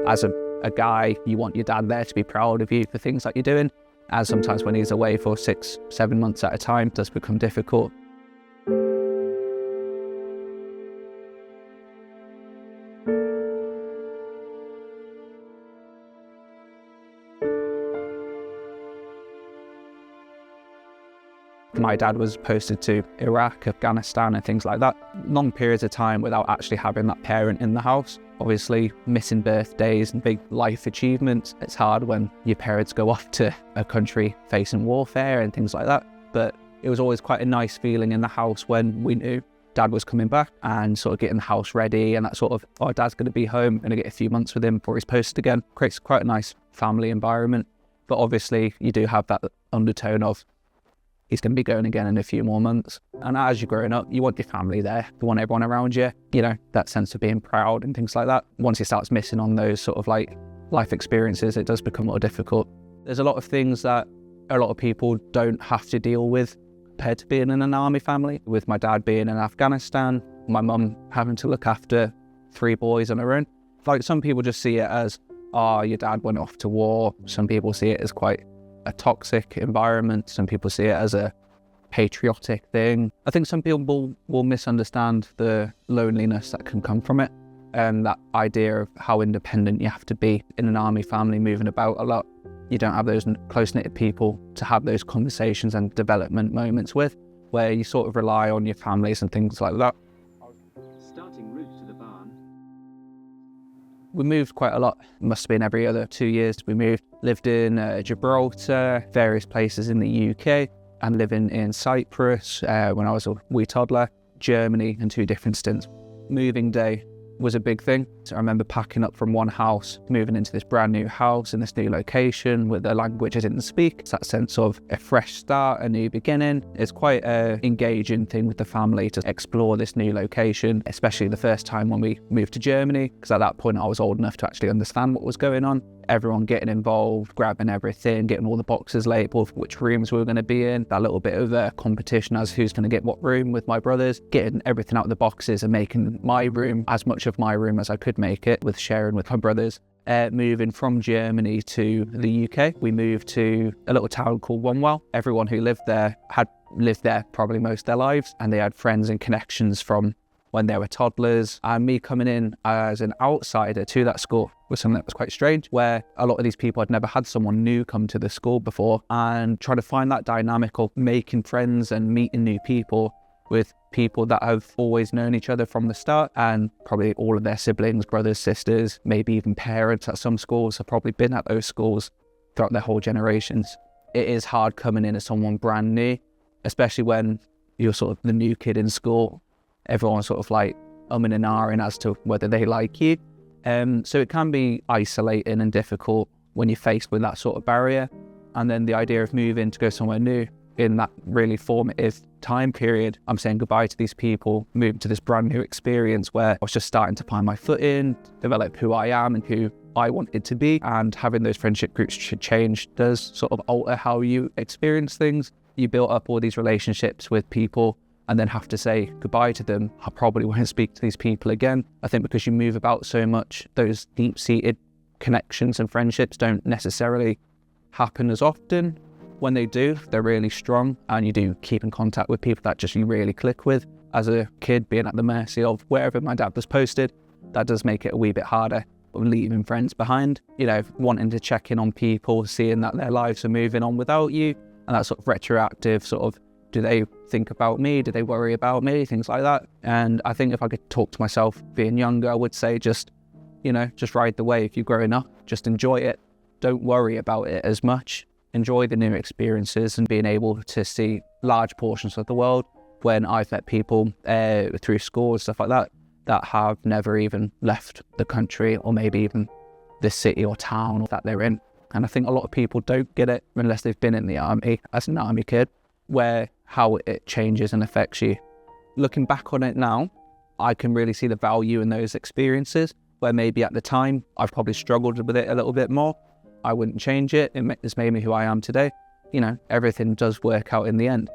As a guy, you want your dad there to be proud of you for things that you're doing. And sometimes when he's away for 6, 7 months at a time, it does become difficult. My dad was posted to Iraq, Afghanistan and things like that. Long periods of time without actually having that parent in the house. Obviously, missing birthdays and big life achievements. It's hard when your parents go off to a country facing warfare and things like that. But it was always quite a nice feeling in the house when we knew Dad was coming back and sort of getting the house ready and that sort of, oh, Dad's going to be home, going to get a few months with him before he's posted again. Creates quite a nice family environment. But obviously, you do have that undertone of, he's going to be going again in a few more months. And as you're growing up, you want your family there. You want everyone around you, that sense of being proud and things like that. Once he starts missing on those sort of like life experiences, it does become more difficult. There's a lot of things that a lot of people don't have to deal with compared to being in an army family. With my dad being in Afghanistan, my mum having to look after 3 boys on her own. Like some people just see it as, oh, your dad went off to war. Some people see it as quite a toxic environment. Some people see it as a patriotic thing. I think some people will misunderstand the loneliness that can come from it, and that idea of how independent you have to be in an army family, moving about a lot. You don't have those close-knit people to have those conversations and development moments with, where you sort of rely on your families and things like that. Starting route to the barn. We moved quite a lot. It must have been every other 2 years we moved. Lived in Gibraltar, various places in the UK, and living in Cyprus when I was a wee toddler, Germany, and 2 different stints. Moving day was a big thing. So I remember packing up from one house, moving into this brand new house in this new location with a language I didn't speak. It's that sense of a fresh start, a new beginning. It's quite an engaging thing with the family to explore this new location, especially the first time when we moved to Germany, because at that point I was old enough to actually understand what was going on. Everyone getting involved, grabbing everything, getting all the boxes labelled for which rooms we were going to be in. That little bit of a competition as who's going to get what room with my brothers. Getting everything out of the boxes and making my room as much of my room as I could make it, with sharing with my brothers. Moving from Germany to the UK, we moved to a little town called Wanwell. Everyone who lived there had lived there probably most of their lives, and they had friends and connections from when they were toddlers. And me coming in as an outsider to that school was something that was quite strange, where a lot of these people had never had someone new come to the school before, and trying to find that dynamic of making friends and meeting new people with people that have always known each other from the start, and probably all of their siblings, brothers, sisters, maybe even parents at some schools have probably been at those schools throughout their whole generations. It is hard coming in as someone brand new, especially when you're sort of the new kid in school. Everyone's sort of like umming and ahhing as to whether they like you. So it can be isolating and difficult when you're faced with that sort of barrier. And then the idea of moving to go somewhere new in that really formative time period, I'm saying goodbye to these people, moving to this brand new experience where I was just starting to find my footing, develop who I am and who I wanted to be. And having those friendship groups change does sort of alter how you experience things. You build up all these relationships with people and then have to say goodbye to them. I probably won't speak to these people again. I think because you move about so much, those deep-seated connections and friendships don't necessarily happen as often. When they do, they're really strong, and you do keep in contact with people that just you really click with. As a kid, being at the mercy of wherever my dad was posted, that does make it a wee bit harder, leaving friends behind. Wanting to check in on people, seeing that their lives are moving on without you, and that sort of retroactive sort of, do they think about me? Do they worry about me? Things like that. And I think if I could talk to myself being younger, I would say just ride the wave. If you're growing up, just enjoy it. Don't worry about it as much. Enjoy the new experiences and being able to see large portions of the world. When I've met people through school and stuff like that, that have never even left the country or maybe even the city or town that they're in. And I think a lot of people don't get it unless they've been in the army as an army kid, where how it changes and affects you. Looking back on it now, I can really see the value in those experiences, where maybe at the time I've probably struggled with it a little bit more. I wouldn't change it. It's made me who I am today. Everything does work out in the end.